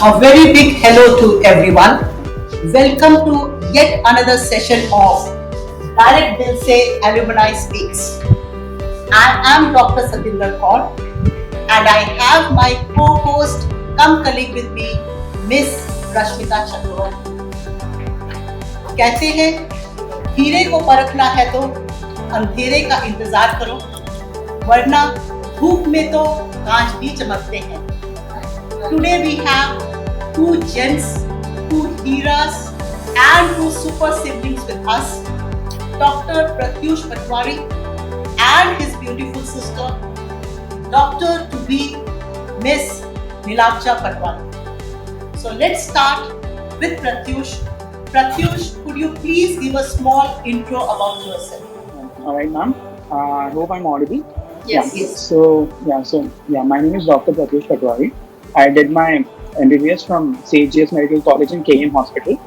A very big hello to everyone. Welcome to yet another session of Direct Dil Se Alumni Speaks. I am Dr. Satinder Kaur and I have my co-host come colleague with me, Miss Rashmita Chakravarti. कहते हैं हीरे को परखना है तो अंधेरे का इंतजार करो, वरना धूप में तो कांच भी चमकते हैं. Today we have two gems, two heroes, and two super siblings with us. Dr. Pratyush Patwari and his beautiful sister, Dr. to be Miss Nilabja Patwari. So let's start with Pratyush. Pratyush, could you please give a small intro about yourself? All right, ma'am. I hope I'm audible. Yes. My name is Dr. Pratyush Patwari. I did my MBBS from CGS Medical College in KM Hospital.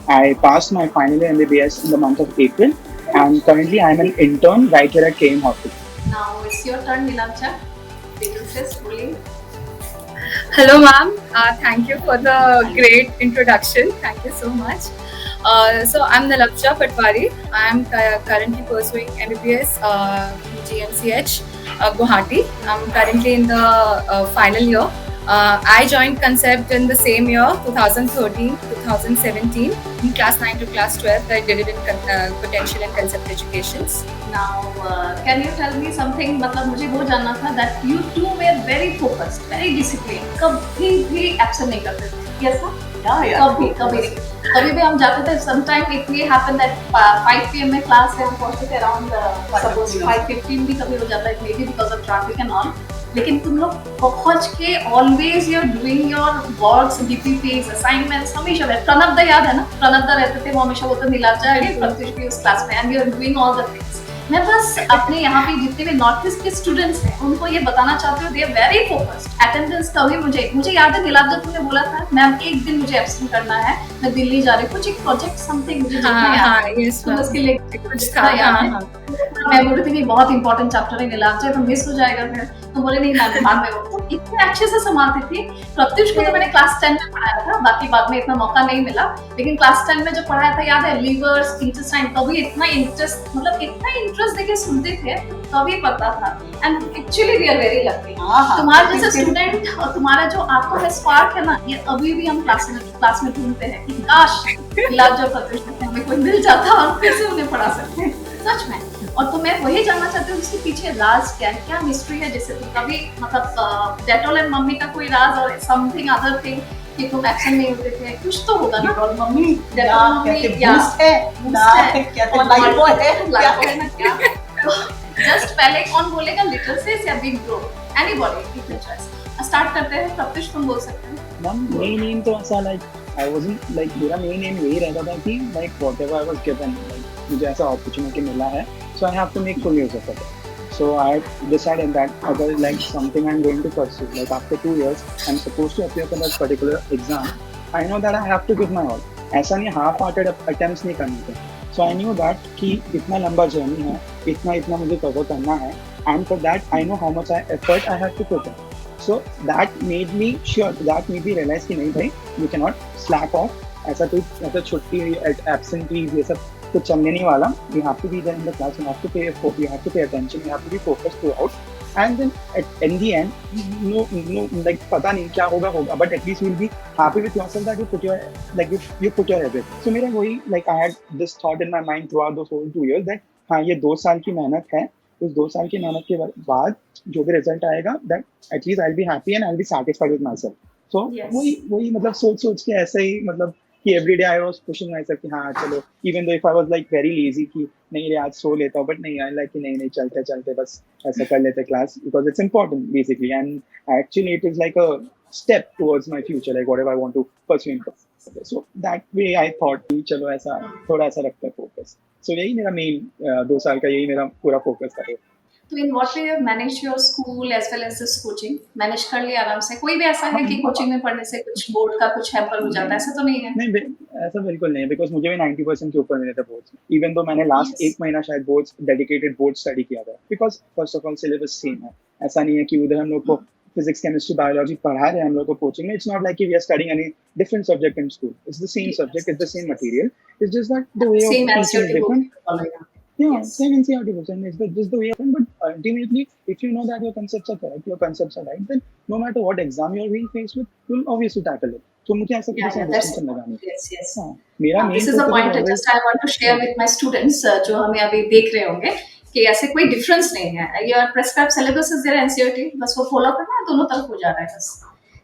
I passed my final year MBBS in the month of April, and currently I'm an intern right here at KM Hospital. Now it's your turn, Nilabja. Businesses, bullying. Hello, ma'am. Thank you for the great introduction. Thank you so much. So I'm Nilabja Patwari. I am currently pursuing MBBS GMCH Guwahati. I'm currently in the final year. I joined Concept in the same year, 2013-2017, in class 9 to class 12. I did it in potential and concept educations. Now, can you tell me something? मतलब मुझे वो जानना था that you two were very focused, very disciplined. कभी भी absent नहीं करते थे. Yes, sir? कभी नहीं. कभी भी हम जाते थे. Sometime it may happen that 5 PM में class है, हम पहुँचते थे around suppose 5:15 भी कभी हो जाता है, maybe because of traffic and all. लेकिन तुम लोग पहुंच के always you're doing your works, DPPs, assignments हमेशा. प्रणब दा याद है ना, प्रणब दा रहते थे वो हमेशा बोलते नीलाजा प्रत्युष भी उस क्लास में, and you are doing all the things. मैं बस अपने यहाँ पे जितने भी नॉर्थ ईस्ट के स्टूडेंट्स हैं उनको ये बताना चाहती हूँ, they are very focused. Attendance कभी मुझे याद है नीलाजा तुमने बोला था मैम एक दिन मुझे एब्सेंट करना है, मैं दिल्ली जा रही हूँ, कुछ एक प्रोजेक्ट समथिंग मुझे उसके लिए कुछ था याद है. मैं बोल रही थी बहुत इंपॉर्टेंट चैप्टर है नीलाजा, तो मिस हो जाएगा फिर. तो बोले नहीं मैम बाद में. तो इतने अच्छे से संभालती थी. प्रत्युष को तो मैंने क्लास 10 में पढ़ाया था, बाकी बाद में इतना मौका नहीं मिला, लेकिन क्लास 10 में जो पढ़ाया था याद है, लीवर्स, इंटेस्टाइन, कभी इतना इंटरेस्ट देके सुनते थे, तभी पता था. And actually we are very lucky. तुम्हारे जैसे स्टूडेंट और तुम्हारा जो आपका है स्पार्क है ना, ये अभी भी हम क्लास में ढूंढते हैं कि काश नीलाजा प्रत्युष हमें कोई मिल जाता और फिर से उन्हें पढ़ा सकते. सच में. और तो मैं वही जानना चाहती हूँ इसके पीछे राज क्या है, क्या मिस्ट्री है, जिससे तुम कभी मतलब डेटोल एंड मम्मी का कोई राज और समथिंग अदर थिंग कि तुम एक्शन नहीं होते थे, कुछ तो होगा ना. डेटोल मम्मी जस्ट पहले कौन बोलेगा, लिटिल से या big bro, anybody you can choice. Start करते हैं. प्रत्युष तुम बोल सकते हो. मैम मेन एम तो ऐसा आई वाज़न्ट मेरा मेन एम यही रहता था कि व्हाटएवर आई वाज गिवन, मुझे ऐसा अपॉर्चुनिटी मिला है, so I have to make full use of it. So I decided that other something I'm going to pursue, after 2 years I'm supposed to appear for that particular exam. I know that I have to give my all. ऐसा नहीं half-hearted attempts नहीं करने थे. So I knew that कि इतना लंबा journey है, इतना मुझे कवर करना है, and for that I know how much effort I have to put in. So that made me sure, that made me realize कि नहीं भाई, you cannot slack off. ऐसा छुट्टी, absentees ये सब कुछ चलने नहीं वाला. You have to be there in the class, you have to pay attention, you have to be focused throughout, and then in the end, no पता नहीं क्या होगा, but at least you'll be happy with yourself that you put your effort. So मेरा वही I had this thought in my mind throughout those whole 2 years that हाँ ये 2 साल की मेहनत है, उस 2 साल की मेहनत के बाद जो भी रिजल्ट आएगा, that at least I'll be happy and I'll be satisfied with myself. So वही मतलब सोच के ऐसे ही मतलब कि every day I was pushing myself कि हाँ चलो, even though if I was very lazy कि नहीं रे आज सो लेता हूँ, but नहीं I कि नहीं चलते बस ऐसा कर लेते class, because it's important basically, and actually it is like a step towards my future, whatever I want to pursue in class. So that way I thought कि चलो ऐसा थोड़ा ऐसा रखता है focus. So यही मेरा main 2 साल का यही मेरा पूरा focus था. तो in what way you manage your school as well as this coaching, manage कर लिया आराम से? कोई भी ऐसा है कि कोचिंग में पढ़ने से कुछ बोर्ड का कुछ हैम्पर हो जाता है, ऐसा तो नहीं है? नहीं ऐसा बिल्कुल नहीं है, बिकॉज मुझे भी 90% के ऊपर मिले थे बोर्ड्स, इवन दो मैंने लास्ट 1 महीना शायद बोर्ड्स डेडिकेटेड बोर्ड स्टडी किया था, because first of all syllabus same है. ऐसा नहीं है कि उधर हम लोग को फिजिक्स केमिस्ट्री बायोलॉजी पढ़ा रहे हैं हम लोग को कोचिंग में, it's not like we are studying any different subject in school, it's the same subject, it's the same material, it's just that the way of Same teaching is NCERT book different. following. Yeah, Yes. same NCERT books, and it's just the way of it. But ultimately, if you know that your concepts are correct, your concepts are right, then no matter what exam you're being faced with, you'll obviously tackle it. So मुझे ऐसा Yeah, किसी yeah, से that's distinction लगा नहीं. yes, yes. हाँ, मेरा This main is the focus point is always. just I want to share with my students जो हमें अभी देख रहे होंगे कि ऐसे कोई डिफरेंस नहीं है. Your prescribed syllabus is there NCERT, बस वो फॉलो करना है, दोनों तरफ हो जा रहा है बस.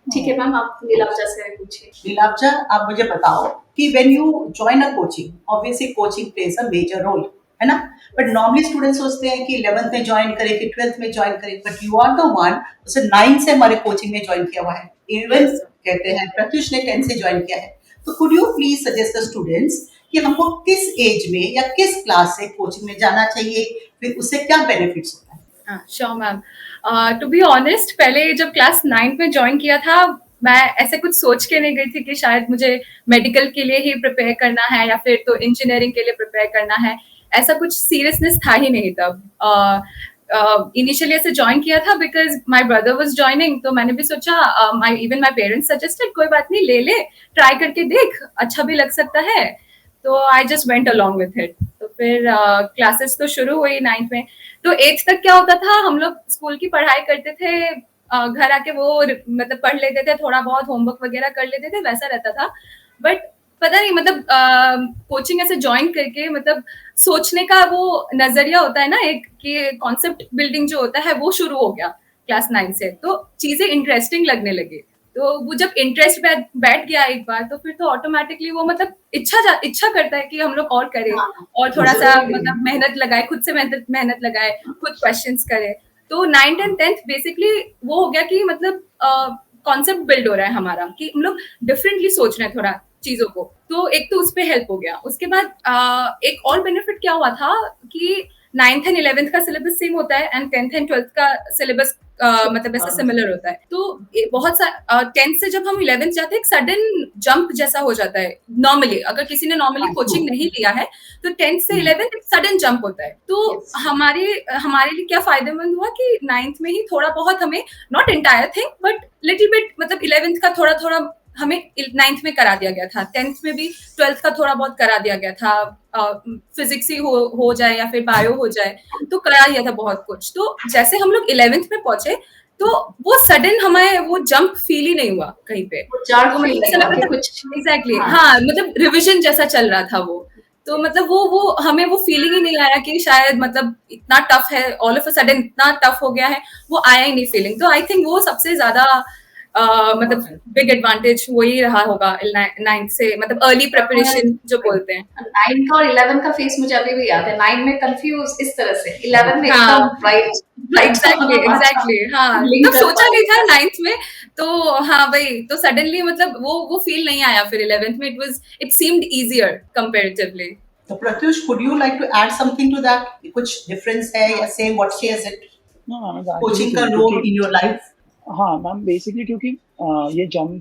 ठीक है मैम, आप नीलाब्जा से पूछिए. नीलाब्जा, आप मुझे बताओ कि when you join a coaching, obviously coaching plays a major role, है ना? बट नॉर्मली स्टूडेंट सोचते हैं कि 11th में ज्वाइन करें कि 12th में ज्वाइन करें, but you are the one उसे 9 से हमारे कोचिंग में ज्वाइन किया हुआ है. इवन कहते हैं प्रत्युष ने 10 से ज्वाइन किया है. तो could you please suggest the students कि हमको किस एज में या किस क्लास से कोचिंग में जाना चाहिए, फिर उससे क्या बेनिफिट्स होता है? Sure ma'am. To be honest, पहले जब क्लास 9 में ज्वाइन किया था, मैं ऐसे कुछ सोच के नहीं गई थी कि शायद मुझे मेडिकल के लिए ही प्रिपेयर करना है या फिर तो इंजीनियरिंग के लिए प्रिपेयर करना है. ऐसा कुछ सीरियसनेस था ही नहीं तब. इनिशियली ऐसे ज्वाइन किया था because my brother was joining, तो मैंने भी सोचा, इवन माई पेरेंट्स सजेस्टेड कोई बात नहीं, ले ले, ट्राई करके देख, अच्छा भी लग सकता है. तो I just went along with it. तो फिर क्लासेस तो शुरू हुई 9th में. तो 8th तक क्या होता था, हम लोग स्कूल की पढ़ाई करते थे, घर आके वो मतलब पढ़ लेते थे, थोड़ा बहुत होमवर्क वगैरह कर लेते थे, वैसा रहता था. बट पता नहीं, मतलब कोचिंग ऐसे ज्वाइन करके मतलब सोचने का वो नजरिया होता है ना एक, कि कॉन्सेप्ट बिल्डिंग जो होता है वो शुरू हो गया क्लास 9 से. तो चीजें इंटरेस्टिंग लगने लगी. तो वो जब इंटरेस्ट बैठ गया एक बार, तो फिर तो ऑटोमेटिकली वो मतलब इच्छा करता है कि हम लोग और करें, और थोड़ा सा मतलब मेहनत लगाए, खुद से मेहनत लगाए, खुद क्वेश्चंस करे. तो 9th and 10th बेसिकली वो हो गया कि मतलब कॉन्सेप्ट बिल्ड हो रहा है हमारा, कि हम लोग डिफरेंटली सोच रहे हैं थोड़ा चीजों को. तो एक तो उस पर हेल्प हो गया. उसके बाद एक और बेनिफिट क्या हुआ था कि 9th and 11th का सिलेबस सेम होता है, एंड 10th and 12th का सिलेबस मतलब ऐसे सिमिलर होता है. तो बहुत सा 10th से जब हम 11th जाते हैं, एक सडन जंप जैसा हो जाता है. नॉर्मली अगर किसी ने नॉर्मली कोचिंग नहीं लिया है, तो 10th से 11th एक सडन जंप होता है. तो हमारे लिए क्या फायदेमंद हुआ कि 9th में ही थोड़ा बहुत हमें, not entire thing but little bit, मतलब 11th का थोड़ा हमें 9th में करा दिया गया था. 10th में भी 12th का थोड़ा बहुत करा दिया गया था. फिजिक्स ही हो जाए या फिर बायो हो जाए, तो करा दिया था बहुत कुछ. तो जैसे हम लोग 11th में पहुंचे, तो वो सडन हमें वो जंप फील ही नहीं हुआ कहीं पे. एग्जैक्टली, हाँ, मतलब रिविजन जैसा चल रहा था वो. तो मतलब वो हमें वो फीलिंग ही नहीं आया कि शायद मतलब इतना टफ है, ऑल ऑफ अ सडन इतना टफ हो गया है, वो आया ही नहीं फीलिंग. तो आई थिंक वो सबसे ज्यादा मतलब बिग एडवांटेज वही रहा होगा 9th से, मतलब अर्ली प्रिपरेशन जो बोलते हैं. 9 का और 11 का फेस मुझे अभी भी याद है. 9 में कंफ्यूज इस तरह से, 11 में एकदम ब्राइट. एग्जैक्टली, हाँ, मतलब सोचा नहीं था 9th में. तो हाँ भाई, तो सडनली मतलब वो फील नहीं आया. फिर 11th में इट सीम्ड इजियर कंपैरेटिवली. तो Pratyush, would you like to add something to that? कुछ डिफरेंस है या same? What shares it? Coaching का रोल इन योर लाइफ? हाँ मैम, बेसिकली क्योंकि ये जम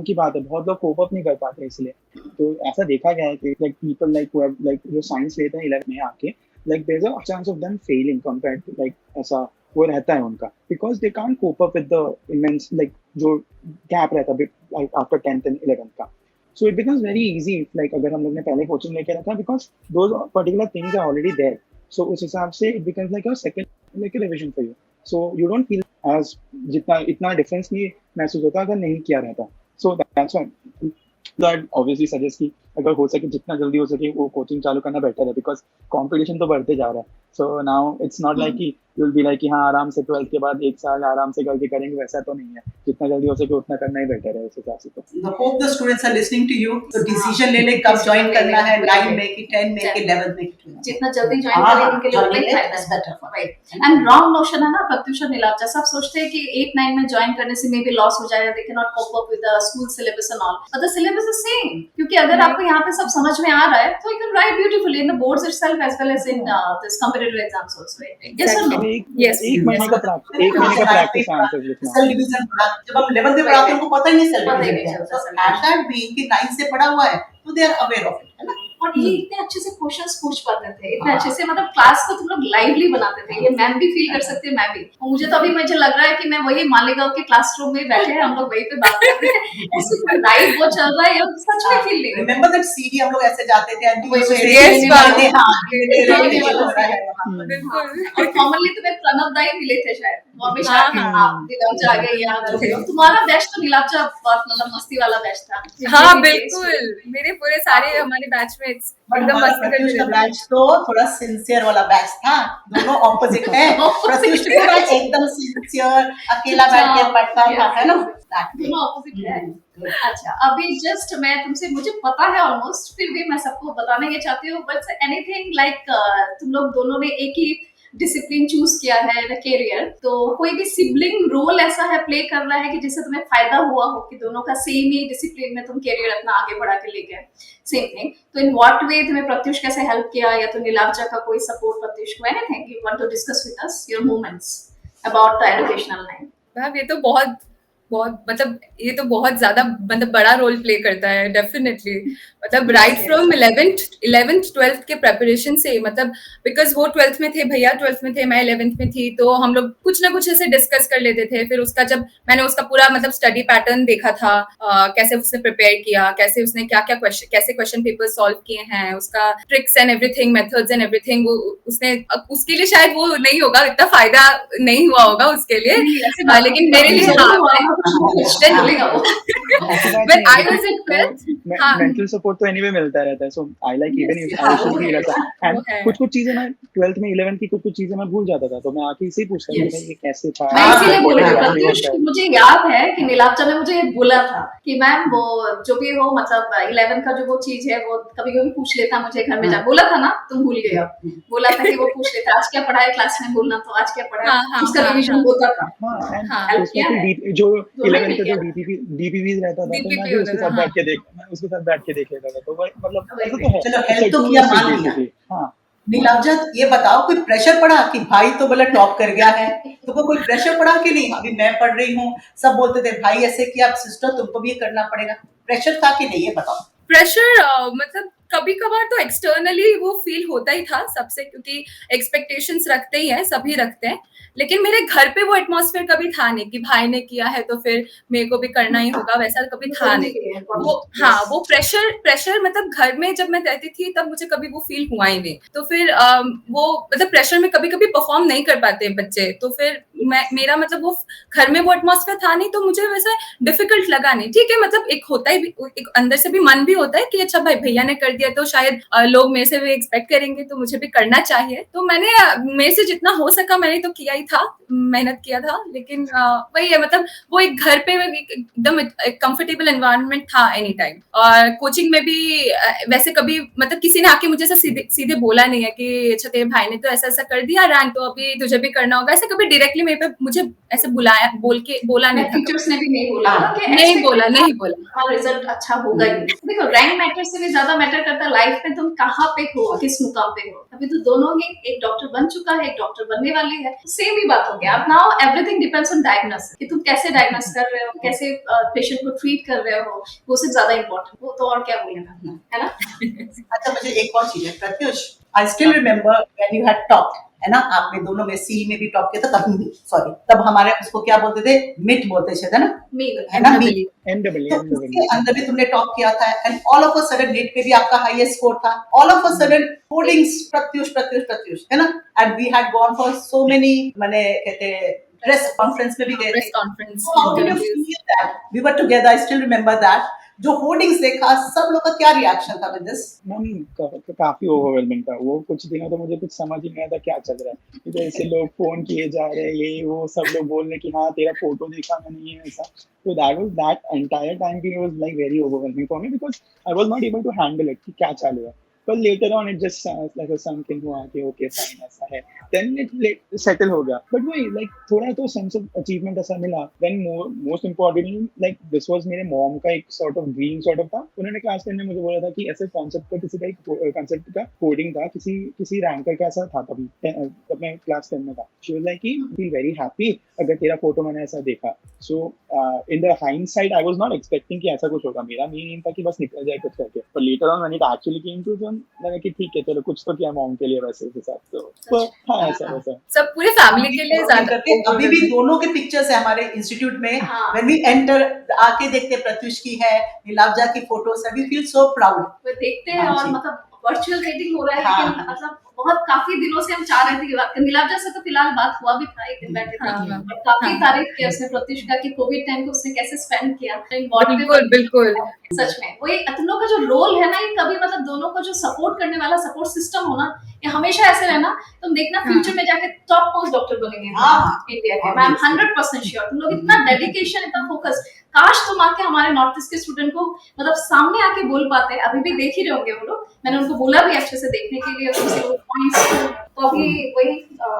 की बात है, बहुत लोग कोप अप नहीं कर पाते, इसलिए तो ऐसा देखा गया है कि लाइक पीपल लाइक जो साइंस लेते हैं 11th में आके, like there is a chance of them failing compared to, like ऐसा वो रहता है उनका, because they can't cope up with the immense, like जो गैप रहता है like after 10th and 11th का. So it becomes very easy, like अगर हम लोग ने पहले कोचिंग लेके रखा, because those particular things are already there. सो उस हिसाब से it becomes like a second like a revision for you. So you don't feel as इतना डिफरेंस नहीं महसूस होता अगर नहीं किया रहता. So that's why obviously suggest कि अगर हो सके जितना जल्दी हो सके वो कोचिंग चालू करना बेटर है, बिकॉज कंपटीशन तो बढ़ते जा रहा है. So now it's not like कि यू विल बी लाइक कि हाँ आराम से 12th के बाद एक साल आराम से करके करेंगे, वैसा तो नहीं है. जितना जल्दी हो सके उतना करना ही बेटर है उस हिसाब से. तो I hope the students are listening to you. तो डिसीजन ले ले कब ज्वाइन करना है, 9 में कि 10 में कि 11th में कि 12th. जितना जल्दी ज्वाइन करें उनके लिए उतना ही फायदा है. राइट. एंड रॉन्ग नोशन है ना प्रत्युष और नीलाब्जा, सब सोचते हैं कि 8-9 में ज्वाइन करने से मे बी लॉस हो जाएगा, they can not cope up with the school syllabus and all, but the syllabus is same. क्योंकि अगर आपको यहाँ पे सब समझ में आ रहा है, तो you can write beautifully in the boards itself as well as in this competitive exams also. Yes और नो? Yes. एक महीने का प्रैक्टिस आंसर लिखना. सेल डिवीजन पढ़ा, जब हम 11th में पढ़ाते हैं उनको पता ही नहीं सेल पता ही नहीं डिवीजन चलता क्या है. एट दैट बीइंग कि 9 से पढ़ा हुआ है, तो they are aware of it, है ना? और ये इतने अच्छे से क्वेश्चंस पूछ पाते थे, इतने अच्छे से, मतलब क्लास को तुम लोग लाइवली बनाते थे। ये मैम भी फील कर सकते हैं, मैं भी। और मुझे तो अभी मुझे लग रहा है कि मैं वही मालेगांव के क्लासरूम में बैठे हैं, हम लोग वहीं पे बात कर रहे हैं, ऐसे लाइव वो चल रहा है, ये सच में फील नहीं होता। रिमेंबर दैट सीडी हम लोग ऐसे जाते थे and we वही used to वही, say, yes, हाँ, ma'am. ये हाँ, हो रहा है वहाँ पर। बिल्कुल। और कॉमनली तुम्हें प्रणव दा ही मिले थे शायद, वो हमेशा हाँ, आके, हाँ। हाँ नीलाब्जा आ गई यहाँ पे। तुम्हारा बैच तो नीलाब्जा बहुत मतलब मस्ती वाला बैच था। हाँ जितने भी थे बिल्कुल, मेरे पूरे सारे हमारे बैचमेट्स बट एकदम हमारा मस्ती प्रत्युष करते का रहते बैच तो थोड़ा सिंसियर वाला बैच था, दोनों ऑपोजिट है। प्रत्युष Opposite पूरा है। एकदम सिंसियर, अकेला बैठ के पढ़ता था, है ना? दोनों ऑपोजिट है। अच्छा, अभी जस्ट मैं तुमसे, मुझे पता है ऑलमोस्ट, फिर भी मैं सबको बताना ये चाहती हूँ, बट एनीथिंग लाइक तुम लोग दोनों ने एक ही डिसिप्लिन चूज किया है द कैरियर, तो कोई भी सिबलिंग रोल ऐसा है प्ले कर रहा है कि जिससे तुम्हें फायदा हुआ हो कि दोनों का सेम ही डिसिप्लिन में तुम कैरियर अपना आगे बढ़ा के ले गए, सेम थिंग, तो इन व्हाट वे तुम्हें प्रत्युष कैसे हेल्प किया, या तो नीलाब्जा का कोई सपोर्ट प्रत्युष को, anything you want to discuss with us, your moments about the educational line. Ma'am ये तो बहुत बहुत मतलब ये तो बहुत ज्यादा मतलब बड़ा रोल प्ले करता है डेफिनेटली, मतलब राइट फ्रॉम 11th 12th के प्रेपरेशन से, मतलब बिकॉज वो 12th में थे, भैया 12th में थे, मैं 11th में थी, तो हम लोग कुछ ना कुछ ऐसे डिस्कस कर लेते थे। फिर उसका जब मैंने उसका पूरा मतलब स्टडी पैटर्न देखा था, कैसे उसने प्रिपेयर किया, कैसे उसने क्या क्या कैसे क्वेश्चन पेपर सॉल्व किए हैं, उसका tricks and everything, methods and everything, उसने उसके लिए शायद वो नहीं होगा, इतना फायदा नहीं हुआ होगा उसके लिए, लेकिन मेरे लिए हाँ, when I was in 12th, हाँ, मेंटल सपोर्ट तो एनीवे मिलता रहता है, so I like even if I should be ऐसा, एंड वो है। कुछ चीजें मैं 12th में 11th की कुछ चीजें मैं भूल जाता था, तो मैं आके इसे पूछता था कि ये कैसे था, मैं इसीलिए बोल रही हूँ क्या प्रत्युष, होता है। मुझे याद है कि नीलाब्जा ने मुझे बोला था कि मैम वो जो भी हो, मतलब 11 का जो वो चीज है वो कभी कभी पूछ लेता मुझे घर में जा, बोला था ना, तुम भूल गए अब, बोला था कि वो पूछ लेता आज क्या पढ़ा है क्लास में, बोलना तो आज क्या पढ़ा हाँ, है, हाँ, उसका हाँ, रिवीजन हाँ। होता था। हाँ, एंड हाँ, हेल्प उसमें किया है, फिर जो दोनों 11th ने का किया जो डीपीवीज रहता था, तो मैं DPP भी उसके होता था, साथ बैठ के देख लेता था, तो वो मतलब ऐसा तो है, चलो it's हेल्प like तो two किया, ways मान street लिया। basically। हाँ, नीलाब्जा ये बताओ, कोई प्रेशर पड़ा कि भाई तो बोले टॉप कर गया है, तो कोई प्रेशर पड़ा कि नहीं? अभी मैं पढ़ रही हूँ, सब बोलते थे भाई ऐसे किया, सिस्टर तुमको भी ये करना पड़ेगा, प्रेशर था कि नहीं ये बताओ। प्रेशर मतलब कभी कभार तो एक्सटर्नली वो फील होता ही था सबसे, क्योंकि एक्सपेक्टेशंस रखते ही हैं, सभी रखते हैं, लेकिन मेरे घर पे वो एटमॉस्फेयर कभी था नहीं कि भाई ने किया है तो फिर मेरे को भी करना ही होगा, वैसा कभी था नहीं। वो हाँ, वो प्रेशर मतलब घर में जब मैं रहती थी तब मुझे कभी वो फील हुआ ही नहीं, तो फिर वो मतलब प्रेशर में कभी कभी परफॉर्म नहीं कर पाते बच्चे, तो फिर मेरा मतलब वो घर में वो एटमॉस्फेयर था नहीं, तो मुझे वैसे डिफिकल्ट लगा नहीं। ठीक है, मतलब एक होता है, एक अंदर से भी मन भी होता है कि अच्छा भाई भैया ने कर दिया तो शायद लोग मेरे से भी एक्सपेक्ट करेंगे, तो मुझे भी करना चाहिए, तो मैंने मेरे से जितना हो सका मैंने तो किया ही था, मेहनत किया था, लेकिन वही है, मतलब वो एक घर पे एकदम कंफर्टेबल एनवायरनमेंट था एनी टाइम। और कोचिंग में भी वैसे कभी मतलब किसी ने आके मुझे ऐसा सीधे बोला नहीं है कि अच्छा तेरे भाई ने तो ऐसा ऐसा कर दिया रैंक, तो अभी तुझे भी करना होगा, ऐसा कभी डायरेक्टली मेरे पे मुझे ऐसे बोला नहीं था, टीचर्स ने भी नहीं बोला कि नहीं बोला। हाँ रिजल्ट अच्छा होगा ही। देखो रैंक मैटर से भी ज्यादा मैटर करता है लाइफ में तुम कहाँ पे हो, किस मुकाम पे हो। अभी तो दोनों ही, एक डॉक्टर बन चुका है, एक डॉक्टर बनने वाली है, सेम ही बात हो गया। अब now everything depends on diagnosis, कि तुम कैसे डायग्नोस कर रहे हो, कैसे पेशेंट को ट्रीट कर रहे हो, वो सबसे ज्यादा इम्पोर्टेंट, वो तो और क्या बोलेगा, है ना। अच्छा मुझे एक और चीज है प्रत्युष, आई still remember when you had topped, है ना, आपने दोनों में सी में भी टॉप किया था, तब भी सॉरी, तब हमारे उसको क्या बोलते थे, मिट बोलते थे, है ना, है ना, मी, तो उसके अंदर भी तुमने टॉप किया था, and all of a sudden NEET पे भी आपका हाईएस्ट स्कोर था, all of a sudden hoardings Pratyush, है ना, and we had gone for so many, माने कहते प्रेस कॉन्फ्रेंस में भी गए प्रेस थे, conference, how did you feel that we were together, I still remember that, जो होर्डिंग्स देखा, सब लोग का क्या रिएक्शन था विद दिस? मैम काफी ओवरवेलमिंग था वो, कुछ दिनों तो मुझे कुछ समझ ही नहीं आया था क्या चल रहा है, इधर ऐसे लोग फोन किए जा रहे हैं, ये वो सब लोग बोल रहे कि हाँ तेरा फोटो देखा मैंने, ये ऐसा, तो that entire time period was like very overwhelming for me, because I was not able to handle it कि क्या चल रहा है, पर later on it just like something हुआ कि ओके फाइन ऐसा है, देन इट सेटल हो गया, बट वही लाइक थोड़ा तो सेंस ऑफ अचीवमेंट ऐसा मिला, then most importantly like this was मेरे मॉम का एक sort of dream sort of था, उन्होंने क्लास 10 में मुझे बोला था कि ऐसे कॉन्सेप्ट का किसी का एक कॉन्सेप्ट का कोडिंग था, किसी रैंकर का ऐसा था तभी जब मैं क्लास 10 में था, शी वाज लाइक कि फील वेरी हैप्पी अगर तेरा फोटो मैंने ऐसा देखा, so in the hindsight I was not expecting कि ऐसा कुछ होगा, मेरा मेन था कि बस निकल जाए कुछ करके, पर later on when it actually came to तो लगा कि ठीक है चलो कुछ तो किया मॉम के लिए वैसे के साथ तो हाँ ऐसा वैसा सब पूरे फैमिली के लिए ज्यादा करके अभी भी दोनों के पिक्चर्स है हमारे इंस्टीट्यूट में। हाँ। व्हेन वी एंटर आके देखते हैं प्रत्युष की है, नीलाब्जा की फोटोज है, वी फील सो प्राउड। वो देखते हैं हाँ और जी। मतलब वर्चुअल मीटिंग हो रहा है हाँ, लेकिन हाँ। मतलब बहुत काफी दिनों से हम चाह रहे थे कि बात करें। नीलाब्जा से तो फिलहाल बात हुआ भी था, एक दिन बैठे थे हाँ, और काफी हाँ। तारीफ किया उसने प्रत्युष का कि कोविड टाइम को उसने कैसे स्पेंड किया। बिल्कुल बिल्कुल सच में वही तुम लोग का जो रोल है ना, ये कभी मतलब दोनों को जो सपोर्ट करने वाला सपोर्ट सिस्टम हो ना, ये हमेशा ऐसे रहना। तुम देखना फ्यूचर में जाके टॉप मोस्ट डॉक्टर बनेंगे हाँ। इंडिया के। मैं 100% श्योर तुम लोग इतना डेडिकेशन, इतना फोकस, काश तुम आके हमारे नॉर्थ ईस्ट के स्टूडेंट को मतलब सामने आके बोल पाते। अभी भी देख ही रहे होंगे वो लोग, मैंने उनको बोला भी अच्छे से देखने के लिए उनसे वो पॉइंट्स, तो अभी वही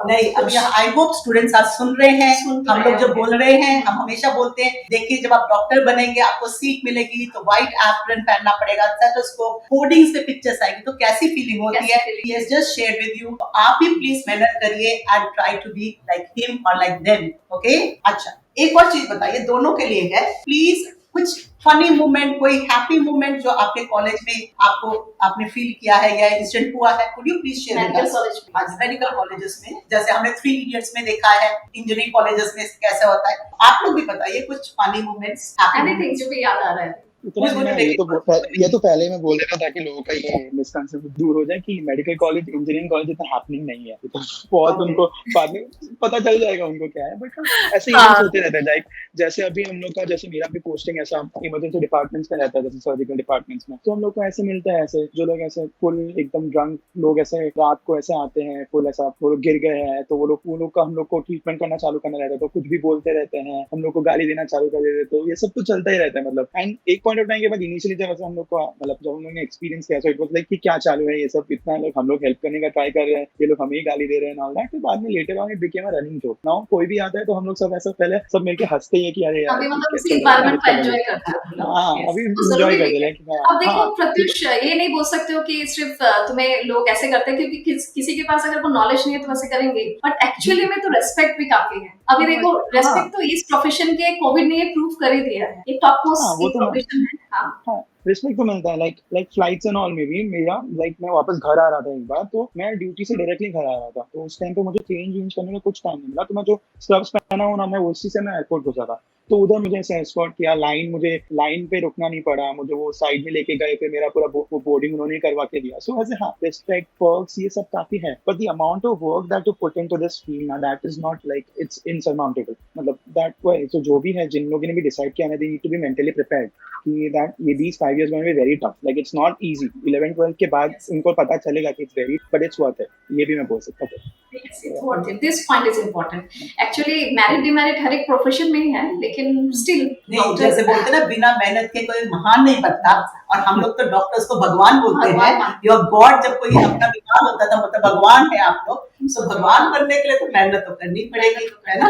नहीं अभी आई होप स्टूडेंट्स आज सुन रहे हैं सुन हम रहे लोग जो हैं। बोल रहे हैं। हम हमेशा बोलते हैं देखिए जब आप डॉक्टर बनेंगे आपको सीख मिलेगी तो व्हाइट एप्रन पहनना पड़ेगा, स्टेथोस्कोप, होर्डिंग्स पे पिक्चर्स आएगी तो कैसी फीलिंग होती कैसी है। feeling? Yes just share with you. आप भी प्लीज मेहनत करिए and try to be like him और लाइक देम। ओके अच्छा एक और चीज बताइए दोनों के लिए है, प्लीज कुछ फनी मोमेंट, कोई हैप्पी मोमेंट जो आपके कॉलेज में आपने फील किया है या इंसिडेंट हुआ है, could you please share with medical us. College में। आज मेडिकल कॉलेजेस में जैसे हमने 3 इडियट्स में देखा है, इंजीनियरिंग कॉलेजेस में कैसे होता है, आप लोग भी बताइए कुछ फनी मोमेंट्स, हैप्पी एनीथिंग जो भी याद आ रहा है। इतना Who's going to मैं take ये तो पहले ही मैं बोल देता ताकि लोगों का ये मिसकंसेप्शन दूर हो जाए कि मेडिकल कॉलेज इंजीनियरिंग कॉलेज इतना हैपनिंग नहीं है। तो बहुत Okay. उनको बाद में पता चल जाएगा उनको क्या है, बट ऐसे हाँ। इवेंट्स होते रहते हैं। लाइक जैसे अभी हम लोग का, जैसे मेरा भी पोस्टिंग ऐसा इमरजेंसी डिपार्टमेंट्स का रहता है, जैसे सर्जिकल डिपार्टमेंट्स में, तो हम लोग को ऐसे मिलता है, ऐसे जो लोग ऐसे फुल एकदम ड्रंक लोग ऐसे रात को ऐसे आते हैं, फुल ऐसा वो लोग गिर गए हैं तो वो लोग का हम लोग को ट्रीटमेंट करना चालू करना रहता है, तो कुछ भी बोलते रहते हैं, हम लोग को गाली देना चालू कर देते हैं, तो ये सब तो चलता ही रहता है। मतलब एंड एक पॉइंट ऑफ टाइम के बाद इनिशियली जब ऐसा हम लोग को मतलब जब हम लोग ने एक्सपीरियंस किया, सो इट वाज लाइक कि क्या चालू है ये सब, इतना लोग हम लोग हेल्प करने का ट्राई कर रहे हैं, ये लोग हमें ही गाली दे रहे हैं ऑल दैट। तो बाद में letter on it became a running joke. Now कोई भी आता है तो हम लोग सब ऐसा पहले सब मिलके हंसते हैं कि अरे यार अभी मतलब उसी चलो, एनवायरनमेंट को चलो। एंजॉय करते हैं। हाँ अभी तो एंजॉय जरूरी करते भी है। हैं कि अब देखो हाँ प्रत्युष, ये नहीं बोल सकते हो कि सिर्फ तुम्हें लोग ऐसे करते हैं क्योंकि किसी के पास अगर वो नॉलेज नहीं है तो वैसे करेंगे, बट एक्चुअली में तो रेस्पेक्ट भी काफी है। अभी देखो रेस्पेक्ट तो इस प्रोफेशन के कोविड ने ये प्रूव कर ही दिया है, ये टॉप हाँ, मोस्ट वो तो प्रोफेशन है। हाँ हाँ रिस्पेक्ट तो मिलता है। लाइक फ्लाइट्स एंड ऑल में भी मेरा लाइक मैं वापस घर आ रहा था एक बार, तो मैं ड्यूटी से डायरेक्टली घर आ रहा था, तो उस टाइम पे मुझे चेंज करने में कुछ टाइम नहीं मिला, तो मैं जो स्कर्ट्स पहना हूँ ना मैं उसी से मैं एयरपोर्ट घुसा था। तो उधर मुझे ऐसे एस्कॉर्ट किया, मुझे लाइन पे रुकना नहीं पड़ा, मुझे वो साइड में लेके गए, फिर मेरा पूरा बोर्डिंग उन्होंने करवा के दिया। सो ऐसे हाँ रिस्पेक्ट पर्क्स ये सब काफी है, but the amount of work that you put into this field ना that is not like it's insurmountable. मतलब दैट वाई तो जो भी है, जिन लोगों ने भी डिसाइड किया ना, they need to be mentally prepared कि दैट ये these 5 years going to be very tough, like it's not easy। 11 12 के बाद उनको पता चलेगा कि it's very, but it's worth it। ये भी मैं बोल सकता हूँ। Yes, it's worth it. This point is important. Actually, merit demerit हर एक प्रोफेशन में ही है, लेकिन still नहीं जैसे बोलते हैं ना बिना मेहनत के कोई महान नहीं बनता, और हम लोग तो डॉक्टर्स को भगवान बोलते हैं, योर गॉड। जब कोई अपना बीमार होता था मतलब भगवान है आप लोग, सो भगवान बनने के लिए तो मेहनत तो करनी पड़ेगी, है ना।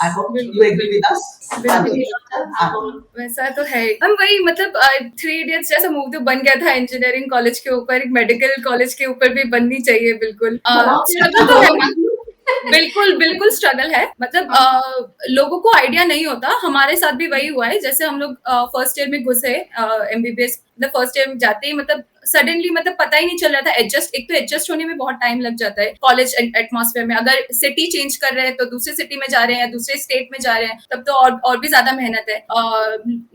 I hope you agree with us. वैसा तो है। हम वही मतलब 3 इडियट्स जैसा मूव तो बन गया था इंजीनियरिंग कॉलेज के ऊपर, एक मेडिकल कॉलेज के ऊपर भी बननी चाहिए। बिल्कुल स्ट्रगल तो है, बिल्कुल बिल्कुल स्ट्रगल है। मतलब लोगों को आइडिया नहीं होता, हमारे साथ भी वही हुआ है। जैसे हम लोग फर्स्ट ईयर में घुसे एमबीबीएस, मतलब फर्स्ट ईयर में जाते ही मतलब सडनली मतलब पता ही नहीं चल रहा था एक तो एडजस्ट होने में बहुत टाइम लग जाता है कॉलेज एटमॉस्फेयर में। अगर सिटी चेंज कर रहे हैं तो दूसरे सिटी में जा रहे हैं, दूसरे स्टेट में जा रहे हैं, तब तो और भी ज्यादा मेहनत है।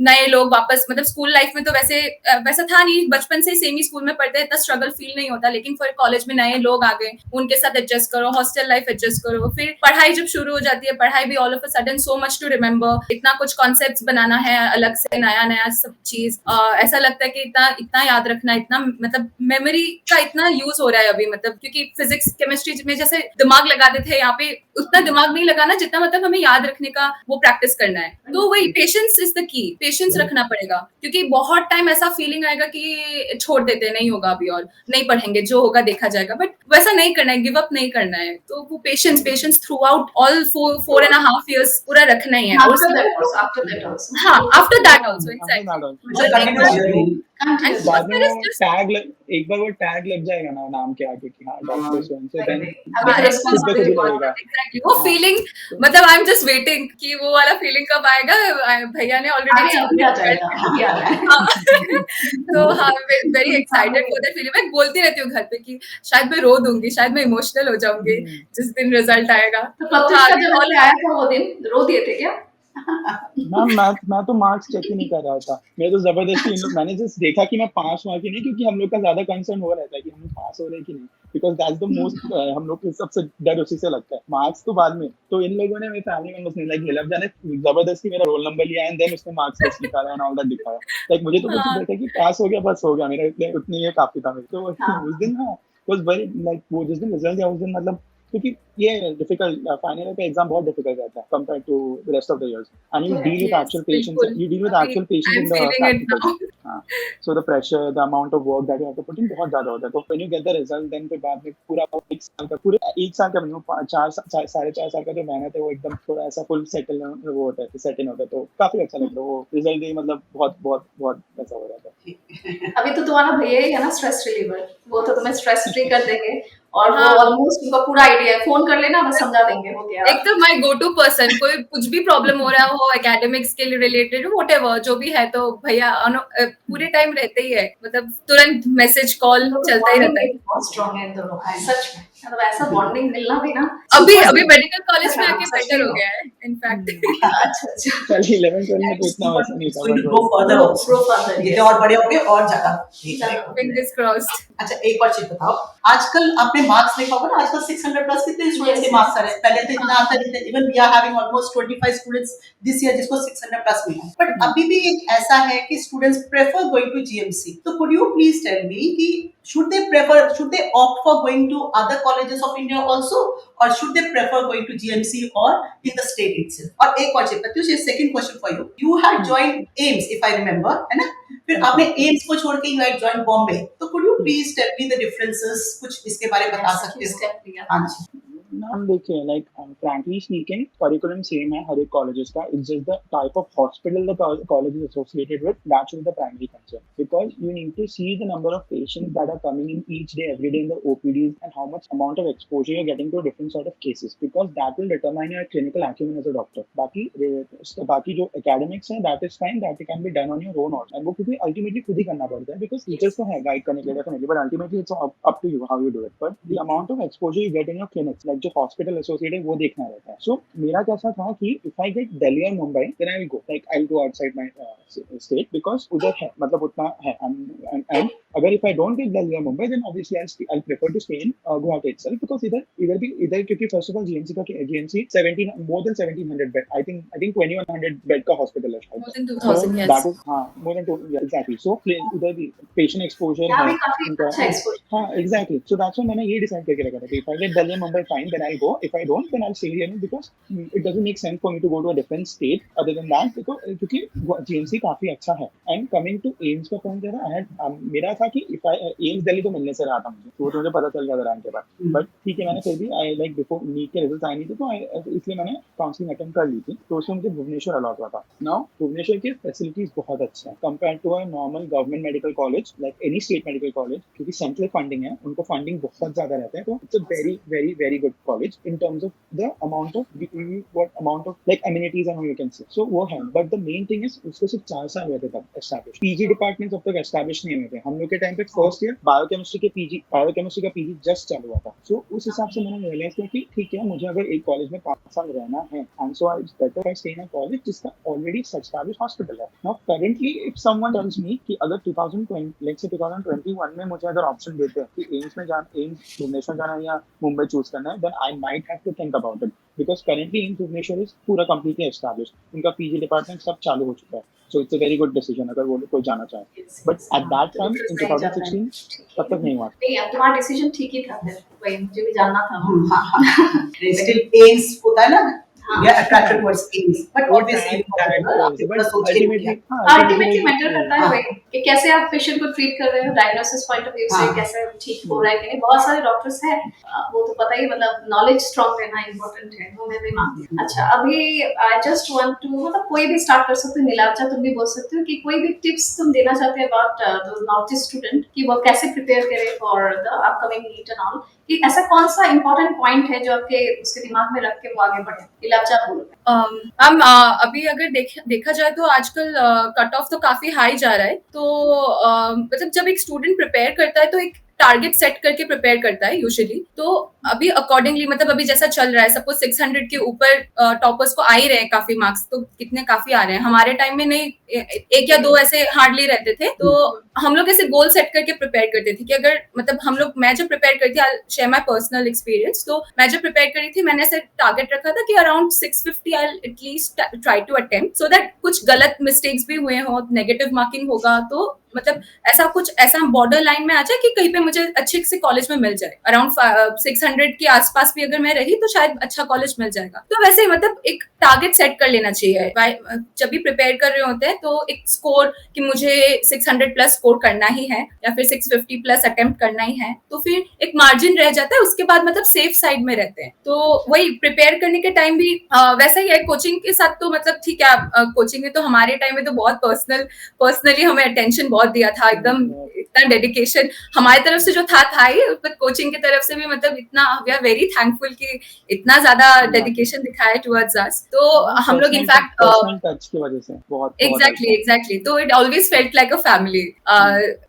नए लोग वापस, मतलब स्कूल लाइफ में तो वैसा था नहीं, बचपन से सेम ही स्कूल में पढ़ते हैं, इतना स्ट्रगल फील नहीं होता। लेकिन फिर कॉलेज में नए लोग आ गए, उनके साथ एडजस्ट करो, हॉस्टल लाइफ एडजस्ट करो, फिर पढ़ाई जब शुरू हो जाती है, पढ़ाई भी all of a sudden so much to remember, इतना कुछ कॉन्सेप्ट्स बनाना है अलग से, नया नया सब चीज। ऐसा लगता है कि इतना याद रखना, इतना मतलब मेमोरी का इतना यूज हो रहा है अभी, मतलब क्योंकि फिजिक्स केमिस्ट्री में जैसे दिमाग लगाते थे, यहाँ पे उतना दिमाग नहीं लगाना जितना मतलब हमें याद रखने का वो प्रैक्टिस करना है। तो वही patience is the key, patience रखना पड़ेगा, क्योंकि बहुत टाइम ऐसा फीलिंग आएगा कि छोड़ देते, नहीं होगा अभी और नहीं पढ़ेंगे, जो होगा देखा जाएगा, बट वैसा नहीं करना है, गिव अप नहीं करना है। तो वो patience through out all 4.5 years पूरा रखना ही है। After that also, हाँ, after that also After that also. It's a continuous journey. And Continuous. बाद में first year वो is just टैग एक बार वो टैग लग जाएगा ना नाम के आगे कि हाँ doctor so and so, then अभी तो खुद ब खुद ही responsibility लगेगा। एग्जैक्टली वो हाँ, फीलिंग, तो मतलब आई एम जस्ट वेटिंग कि वो वाला फीलिंग कब आएगा। भैया ने अभी अभी आ जाएगा, ऑलरेडी अभी आ रहा है। तो हाँ, वेरी एक्साइटेड हाँ, फॉर द फीलिंग। मैं बोलती रहती हूँ घर पे कि शायद मैं रो दूंगी, शायद मैं इमोशनल हो जाऊंगी हम्म, जिस दिन रिजल्ट आएगा। तो तो प्रत्युष हाँ, का जब ऐसे आया था वो दिन रो दिए थे क्या? मैम मैं तो मार्क्स चेक ही नहीं कर रहा था। मैं तो जबरदस्ती इन लोग, मैंने जस्ट देखा कि मैं पास हुआ कि नहीं, क्योंकि हम लोग का ज्यादा कंसर्न हो रहता है कि हम पास हो रहे हैं कि नहीं, बिकॉज दैट्स द मोस्ट, हम लोग को सबसे डर उसी से लगता है, मार्क्स तो बाद में। तो इन लोगों ने, मेरे फैमिली मेंबर्स ने, लाइक नीलम जाने जबरदस्ती मेरा रोल नंबर लिया एंड देन उसने मार्क्स लिस्ट दिखाया एंड ऑल दैट दिखाया। लाइक मुझे तो कुछ हाँ, नहीं था कि पास हो गया, बस हो गया मेरा, इतने उतनी ये काफी था मेरे। तो हाँ, उस दिन हाँ वाज वेरी, लाइक वो जिस दिन रिजल्ट दिया उस दिन, मतलब क्योंकि ये डिफिकल्ट, फाइनल का एग्जाम बहुत डिफिकल्ट रहता है compare to the rest of the years, and you deal with yes, actual patients, बिल्कुल। यू डील विद अभी actual patients I am in the feeling it practical. Now. हाँ, so the pressure, the amount of work that you have to put in बहुत ज्यादा होता है। तो when you get the result, then फिर बाद में पूरा एक साल का, पूरे एक साल का मिनिमम 4 साढ़े 4 साल का जो मेहनत है वो एकदम थोड़ा ऐसा फुल सेटल वो होता है, सेट इन होता है, तो काफी अच्छा लगता है वो रिजल्ट भी, मतलब बहुत बहुत बहुत ऐसा हो रहा था। अभी तो तुम्हारा भैया ही है ना स्ट्रेस रिलीवर, वो तो तुम्हें स्ट्रेस फ्री कर देंगे और वो हाँ, ऑलमोस्ट उनका पूरा आइडिया है, फोन कर लेना बस समझा देंगे, हो गया। एक तो माय गो टू पर्सन, कोई कुछ भी प्रॉब्लम हो रहा हो एकेडमिक्स के रिलेटेड व्हाटएवर जो भी है, तो भैया पूरे टाइम रहते ही है, मतलब तुरंत मैसेज कॉल तो चलता ही रहता है। बॉन्डिंग बहुत स्ट्रांग है इन दोनों का, सच में, मतलब ऐसा बॉन्डिंग मिलना भी ना अभी super अभी सा- मेडिकल कॉलेज में आके सच बेटर में हो गया है इनफैक्ट। अच्छा अच्छा चल 11 12 में तो इतना वैसा नहीं था, going but to go further also. Grow further, ये yes. और बड़े होंगे और ज्यादा ठीक है। Fingers crossed. अच्छा एक और चीज बताओ, आजकल आपने मार्क्स देखा होगा ना, आजकल 600 प्लस कितने स्टूडेंट्स के Yes, मार्क्स आ रहे yes. हैं, पहले तो इतना आता नहीं था। Even we are having almost 25 students this year जिसको 600 प्लस मिला है, बट अभी भी एक ऐसा है कि students prefer going to GMC. तो could you please tell me कि should they opt for going to other colleges of India also, or should they prefer going to GMC or in the state itself? और एक और चीज Pratyush, second question for you had joined AIIMS if I remember, है ना, फिर आपने AIIMS को छोड़ के यू हैड जॉइन बॉम्बे, तो could you please tell me the differences, कुछ इसके बारे में बता सकते हो? स्टेप लिया। हाँ जी। मैम देखिए, like frankly speaking curriculum same है हर एक कॉलेजेस का, it's just the type of hospital the college is associated with, that is the primary concern, because you need to see the number of patients that are coming in each day every day in the OPDs and how much amount of exposure you are getting to different sort of cases, because that will determine your clinical acumen as a doctor. बाकी जो academics है that is fine, that can be done on your own also, वो क्योंकि ultimately खुद ही करना पड़ता है, because teachers तो है गाइड करने के लिए definitely, but ultimately it's up to you how you do it, but the amount of exposure you get in your clinics, like जो हॉस्पिटल एसोसिएटेड वो देखना रहता है। सो मेरा कैसा था कि इफ आई गेट दिल्ली और Mumbai, then I will go, like I will go outside my state, because उधर है, मतलब उतना है, एंड अगर if I don't get Delhi और Mumbai, then obviously I prefer to stay in Guwahati itself, because इधर क्योंकि first of all GMC 17 more than 1700 bed, I think 2100 bed का हॉस्पिटल है शायद, more than so 2000, that yes. is हाँ more than 2, yeah, exactly, so उधर भी patient exposure यहाँ है भी काफी उनका, अच्छा एक्सपोजर। हाँ exactly, so that's why मैंने ये डिसाइड करके रखा था कि if I get Delhi and Mumbai fine, then I'll go, if I don't then I'll stay here, because it doesn't make sense for me to go to a different state other than that, because क्योंकि GMC काफी अच्छा है। and coming to AIMS का point है, I had मेरा था कि if I AIMS Delhi तो मिलने से रहा था मुझे, तो मुझे पता चल गया था रैंक के बाद, बट ठीक है, मैंने फिर भी आई लाइक बिफोर नीट के रिजल्ट आए नहीं थे, तो इसलिए मैंने काउंसलिंग अटेम्प्ट कर ली थी, तो उसमें मुझे भुवनेश्वर अलॉट हुआ था। नाउ भुवनेश्वर की फैसिलिटीज बहुत अच्छे हैं compare to a normal government medical college, like any state medical college, क्योंकि सेंट्रल फंडिंग है, उनको फंडिंग बहुत ज्यादा रहता है, तो it's a very very very good college in terms of the amount of like amenities and you can say, so वो है। But the main thing is उसको सिर्फ 4 साल हुए थे तब एस्टैब्लिश, पीजी डिपार्टमेंट अब तक एस्टैब्लिश नहीं हुए थे। हम लोग के टाइम पे फर्स्ट ईयर बायोकेमिस्ट्री का पीजी जस्ट चालू हुआ था, सो उस हिसाब से मैंने रियलाइज किया कि ठीक है, मुझे अगर एक कॉलेज में 5 साल रहना है, and so I better I stay in a college जिसका ऑलरेडी एस्टैब्लिश हॉस्पिटल है। Now currently if someone tells me कि अगर 2020 लेट्स से 2021 में मुझे अगर ऑप्शन देते हैं कि एम्स भुवनेश्वर जाना है या मुंबई चूज करना है, then I might have to think about it, because currently AIIMS Bhubaneswar is पूरा कंप्लीटली एस्टैब्लिश, उनका पीजी डिपार्टमेंट सब चालू हो चुका है, so it's a very good decision अगर वो कोई जाना चाहे, but at that time in 2016 तब तक नहीं हुआ। नहीं यार, तुम्हारा डिसीजन ठीक ही था, फिर वही मुझे भी जानना था। स्टिल एम्स होता है ना, we are attracted towards AIMS. But वो obviously, but ultimately हाँ अल्टीमेटली मैटर करता है वही कि कैसे आप पेशेंट को ट्रीट कर रहे हो, डायग्नोसिस पॉइंट ऑफ व्यू से हाँ। कैसे ठीक हो रहा है कि नहीं। बहुत सारे डॉक्टर्स हैं, वो तो पता ही, मतलब नॉलेज स्ट्रॉन्ग रहना इंपॉर्टेंट है, वो मैं भी मानती हूँ। अच्छा, अभी आई जस्ट वांट टू, मतलब कोई भी स्टार्ट कर सकते हो, नीलाब्जा तुम भी बोल सकते हो कि कोई भी टिप्स तुम देना चाहते हैं अबाउट नॉर्थ ईस्ट स्टूडेंट कि वो कैसे प्रिपेयर करे for the upcoming neat and all, कि ऐसा कौन सा इंपॉर्टेंट पॉइंट है जो आपके उसके दिमाग में रख के वो आगे बढ़े। नीलाब्जा बोलो। मैम अभी अगर देखा जाए तो आजकल कट ऑफ तो काफी हाई जा रहा है, तो मतलब जब एक स्टूडेंट प्रिपेयर करता है तो एक टारगेट सेट करके प्रिपेयर करता है यूजुअली, तो अभी अकॉर्डिंगली मतलब अभी जैसा चल रहा है, सपोज 600 के ऊपर टॉपर्स को आ ही रहे हैं काफी मार्क्स, तो कितने काफी आ रहे हैं। हमारे टाइम में नहीं, एक या दो ऐसे हार्डली रहते थे, तो हम लोग ऐसे गोल सेट करके प्रिपेयर करते थे कि अगर मतलब हम लोग, मैं जब प्रिपेयर करती थी, शेयर माय पर्सनल एक्सपीरियंस, तो मैं जब प्रिपेयर करी थी मैंने ऐसे टारगेट रखा था कि around 650 I at least try to attempt, so that कुछ गलत मिस्टेक्स भी हुए हो, नेगेटिव मार्किंग होगा तो मतलब ऐसा कुछ ऐसा बॉर्डर लाइन में आ जाए कि कहीं पे मुझे अच्छे से कॉलेज में मिल जाए। अराउंड 600 के आसपास भी अगर मैं रही तो शायद अच्छा कॉलेज मिल जाएगा। तो वैसे मतलब एक टारगेट सेट कर लेना चाहिए जब भी प्रिपेयर कर रहे होते हैं, तो एक स्कोर कि मुझे 600 प्लस स्कोर करना ही है या फिर 650 प्लस अटेम्प्ट करना ही है, तो फिर एक मार्जिन रह जाता है, उसके बाद मतलब सेफ साइड में रहते हैं। तो वही प्रिपेयर करने के टाइम भी वैसा ही है। कोचिंग के साथ तो मतलब ठीक है, कोचिंग में तो हमारे टाइम में तो बहुत पर्सनली हमें अटेंशन बहुत दिया था, एकदम इतना डेडिकेशन हमारी तरफ से जो था ही, बट कोचिंग की तरफ से भी मतलब इतना वी आर वेरी थैंकफुल कि इतना ज्यादा डेडिकेशन दिखाया टुवर्ड्स अस। तो हम लोग इनफैक्ट पर्सनल टच की वजह से बहुत एग्जैक्टली तो it always felt like a family.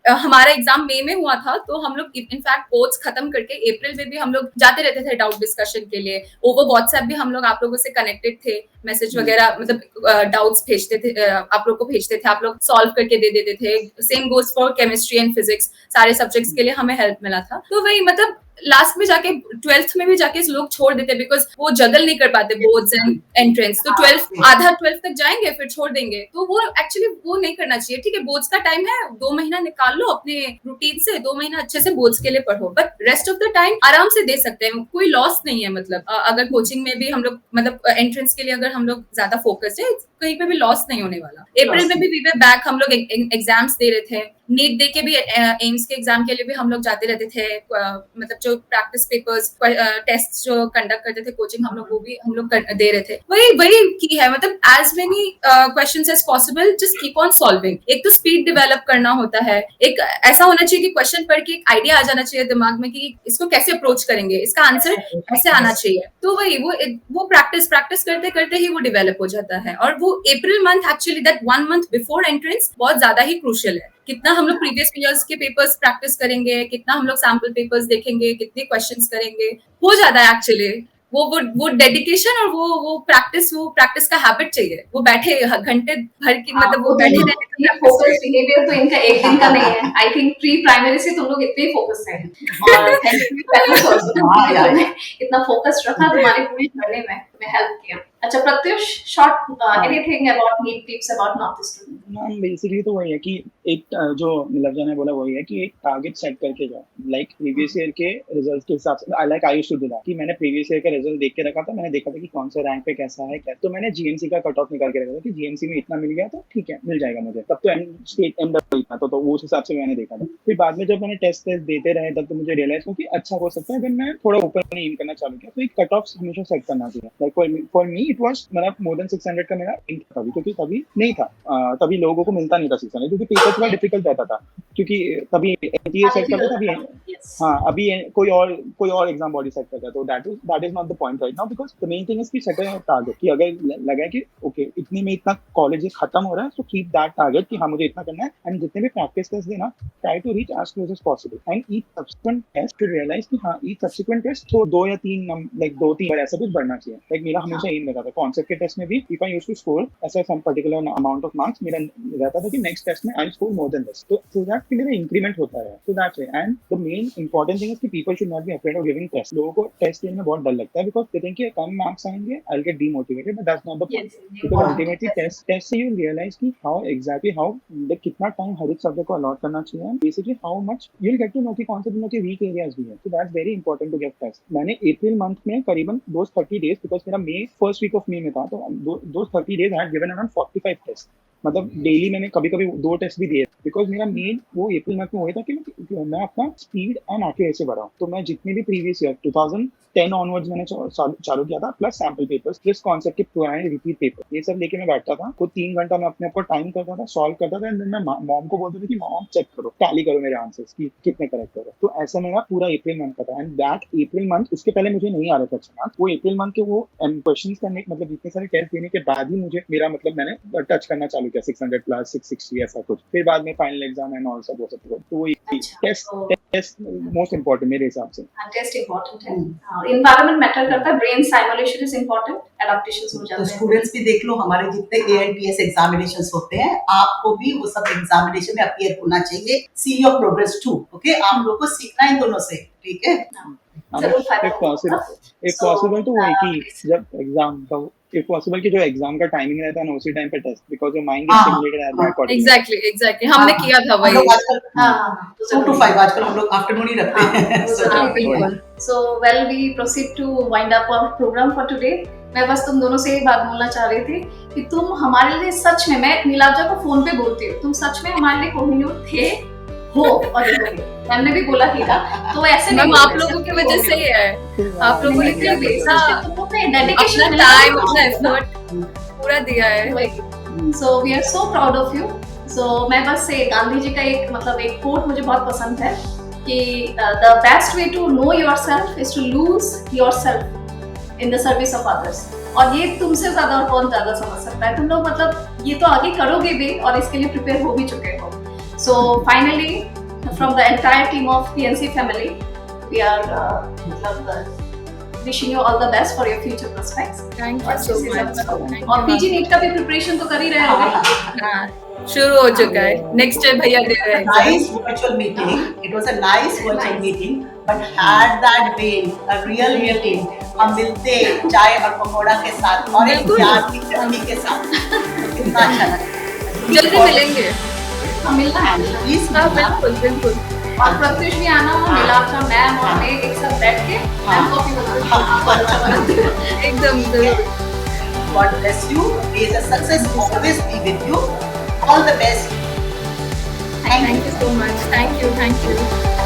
हमारा एग्जाम मई में हुआ था, तो हम लोग इनफैक्ट कोर्स खत्म करके अप्रैल में भी हम लोग जाते रहते थे डाउट डिस्कशन के लिए। ओवर व्हाट्सएप भी हम लोग आप लोगों से कनेक्टेड थे, मैसेज वगैरह मतलब डाउट्स भेजते थे, आप लोग को भेजते थे, आप लोग सॉल्व करके दे देते थे। Same goes for chemistry and physics, सारे सब्जेक्ट्स के लिए हमें हेल्प मिला था। तो वही मतलब लास्ट में जाके 12th में भी जाके लोग छोड़ देते बिकॉज वो जगल नहीं कर पाते बोर्ड्स एंड एंट्रेंस, तो 12th तक जाएंगे फिर छोड़ देंगे। तो वो एक्चुअली वो नहीं करना चाहिए। ठीक है, बोर्ड्स का टाइम है, 2 महीना निकाल लो अपने रूटीन से, 2 महीना अच्छे से बोर्ड्स के लिए पढ़ो, but rest of the time आराम से दे सकते हैं, कोई लॉस नहीं है। मतलब अगर कोचिंग में भी हम लोग मतलब एंट्रेंस के लिए अगर हम लोग ज्यादा फोकस्ड है, कहीं पे भी लॉस नहीं होने वाला। अप्रैल में भी वी वर बैक, हम लोग एग्जाम्स दे रहे थे, नीट दे के भी एम्स के एग्जाम के लिए भी हम लोग जाते रहते थे। मतलब जो प्रैक्टिस पेपर्स टेस्ट जो कंडक्ट करते थे कोचिंग, हम लोग वो भी हम लोग दे रहे थे। वही की है, मतलब as many questions as possible, just keep on solving. एक तो स्पीड डेवलप करना होता है, एक ऐसा होना चाहिए कि क्वेश्चन पढ़ के एक आइडिया आ जाना चाहिए दिमाग में कि इसको कैसे अप्रोच करेंगे, इसका आंसर ऐसे आना चाहिए। तो वही वो प्रैक्टिस करते करते ही वो डेवलप हो जाता है। और वो April month actually that 1 month before entrance बहुत ज्यादा ही क्रूशियल है। कितना हम लोग प्रीवियस ईयर्स के पेपर्स प्रैक्टिस करेंगे, कितना हम लोग सैम्पल पेपर्स देखेंगे, कितने क्वेश्चंस करेंगे, हो जाता है एक्चुअली। वो डेडिकेशन और वो प्रैक्टिस का हैबिट चाहिए। वो बैठे घंटे भर की मतलब वो बैठे रहने का फोकस बिहेवियर तो इनका एक दिन का नहीं है। आई थिंक प्री प्राइमरी से तुम लोग इतने फोकस हैं और थैंक यू इतना फोकस रखा तुम्हारी पूरी जर्नी में, तुम्हें हेल्प किया। अच्छा Pratyush, short anything about NEET tips about north east student? Ma'am basically तो वही है कि एक जो नीलाब्जा ने बोला वही है कि एक टारगेट सेट करके जाओ, लाइक प्रीवियस ईयर के रिजल्ट के हिसाब से। I used to do that कि मैंने प्रीवियस ईयर का रिजल्ट देख के रखा था, मैंने देखा था कि कौन सा रैंक पे कैसा है क्या, तो मैंने जीएमसी का कट ऑफ निकाल के रखा था कि जीएमसी में इतना मिल गया तो ठीक है, मिल जाएगा मुझे। तब तो स्टेट एंड था, तो उस हिसाब से मैंने देखा था। फिर बाद में जब मैंने टेस्ट देते रहे तब तो मुझे रियलाइज हुआ कि अच्छा हो सकता है अगर मैं थोड़ा ऊपर नहीं एम करना चालू किया। तो एक कट ऑफ हमेशा सेट करना चाहिए। Like for me it was मतलब मोर देन 600 का मेरा एम था तभी, क्योंकि तभी नहीं था, तभी लोगों को मिलता नहीं था 600, क्योंकि पेपर थोड़ा डिफिकल्ट रहता था, क्योंकि तभी एनटीए सेट करता था, अभी हाँ अभी कोई और एग्जाम बॉडी सेट करता है। तो that is not the point right now, because the main thing is कि सेट अ टारगेट कि अगर लगा कि ओके इतने में इतना कॉलेज खत्म हो रहा है, तो कीप दैट टारगेट कि हाँ मुझे इतना करना है। एंड जितने भी प्रैक्टिस टेस्ट देना, try to reach as close as possible. And each subsequent test to realize कि हाँ ईच सब्सिक्वेंट टेस्ट तो 2 या 3 लाइक 2-3 बार ऐसा कुछ बढ़ना चाहिए। लाइक मेरा हमेशा एम रहता था कॉन्सेप्ट के टेस्ट में भी, if I used to score ऐसा some particular amount of marks, मेरा रहता था कि नेक्स्ट टेस्ट में I score more than this, तो सो दैट कि मेरा इंक्रीमेंट होता है. So that's it. And the main important thing is कि people should not be afraid of giving tests. लोगों को टेस्ट देने में बहुत डर लगता है because they think कि कम मार्क्स आएंगे, I'll get demotivated, but that's not the point. Because ultimately test से you realize कि how like कितना टाइम हर एक सब्जेक्ट को अलॉट करना चाहिए, basically how much you'll get to know कि कौन से दिनों के वीक एरियाज भी हैं. So that's very important to give test. मैंने अप्रैल मंथ में करीबन those 30 days because मेरा मई फर्स्ट वीक ऑफ मई में था, तो those 30 days I had given around 45 tests. मतलब डेली मैंने कभी कभी 2 टेस्ट भी दिए बिकॉज मेरा मेन वो अप्रैल मंथ में हुआ था कि मैं अपना स्पीड एंड एक्यूरेसी बढ़ाऊं. तो मैं जितने भी प्रीवियस ईयर 2010 ऑनवर्ड्स मैंने चालू किया था, plus sample papers, plus concept के पुराने रिपीट पेपर, ये सब लेके मैं बैठता था. को 3 घंटा मैं अपने ऊपर टाइम करता था, सॉल्व करता था, एंड मैं मॉम को बोलता था कि मॉम चेक करो, टैली करो मेरे आंसर्स कि कितने करेक्ट हो रहे. तो ऐसा मेरा पूरा अप्रैल मंथ का था. एंड दैट अप्रैल मंथ, उसके पहले मुझे नहीं आ रहा था अच्छा मार्क्स. वो अप्रैल मंथ के वो क्वेश्चन करने, मतलब इतने सारे टेस्ट देने के बाद ही मुझे मेरा मतलब मैंने टच करना चालू किया 600 प्लस 660 ऐसा कुछ. फिर बाद में फाइनल एग्जाम एंड ऑल सब वो सब. तो वो टेस्ट मोस्ट इम्पोर्टेंट मेरे हिसाब से. टेस्ट इम्पोर्टेंट है, एनवायरनमेंट मैटर करता है, brain stimulation is important, adaptations हो जाते तो हैं. स्टूडेंट्स भी देख लो, हमारे जितने ANPS एग्जामिनेशंस होते हैं, आपको भी वो सब एग्जामिनेशन में अपीयर होना चाहिए. See your progress too. Okay, आप लोगों को सीखना है इन दोनों से. ठीक है, जरूर फायदा if होगा. possible तो वही कि जब एग्जाम का if possible कि जो एग्जाम का टाइमिंग रहता है ना उसी टाइम पे test, because your mind is stimulated at that point. Exactly हमने किया था हम वही. लोग आजकल हाँ, 2 to 5 आजकल हम लोग आफ्टरनून ही रखते हैं. बिल्कुल. So well, we proceed to wind up our program for today. मैं बस तुम दोनों से ये बात बोलना चाह रही थी कि तुम हमारे लिए सच में, मैं नीलाब्जा को फोन पे बोलती हूँ, तुम सच में हमारे लिए कोहिनूर थे, हो और रहोगे. मैंने भी बोला ही था, तो ऐसे मैम नहीं आप लोगों की वजह से ही है. आप लोगों ने क्या बेसा तुमको डेडिकेशन, अपना टाइम, अपना एफर्ट पूरा दिया है. So we are so proud of you. So मैं बस से गांधी जी का एक मतलब एक कोट मुझे बहुत पसंद है कि the best way to know yourself is to lose yourself in the service of others. और ये तुमसे ज्यादा और कौन ज्यादा समझ सकता है. तुम लोग मतलब ये तो आगे करोगे भी और इसके लिए प्रिपेयर हो भी चुके हो. So finally from the entire team of PNC family we are wishing you all the best for your future prospects. Thank you so much. और PG नीट का भी प्रिपरेशन तो कर ही रहे होगे. हाँ, शुरू हो चुका है. नेक्स्ट ईयर भैया दे रहे हैं. Nice virtual meeting. It was a nice virtual meeting, but had that been a real meeting, हम मिलते चाय और पकौड़ा के साथ और एक प्यार की चटनी के साथ, तो कितना अच्छा लगता. जल्दी मिलेंगे. हम मिलना है प्लीज. हाँ बिल्कुल बिल्कुल. और प्रत्युष भी आना हो, नीलाब्जा मैम और मैं एक साथ बैठ के मैम कॉफी बनाते हैं. एकदम जरूर. God bless you. May the success always be with you. All the best. Thank you so much. Thank you.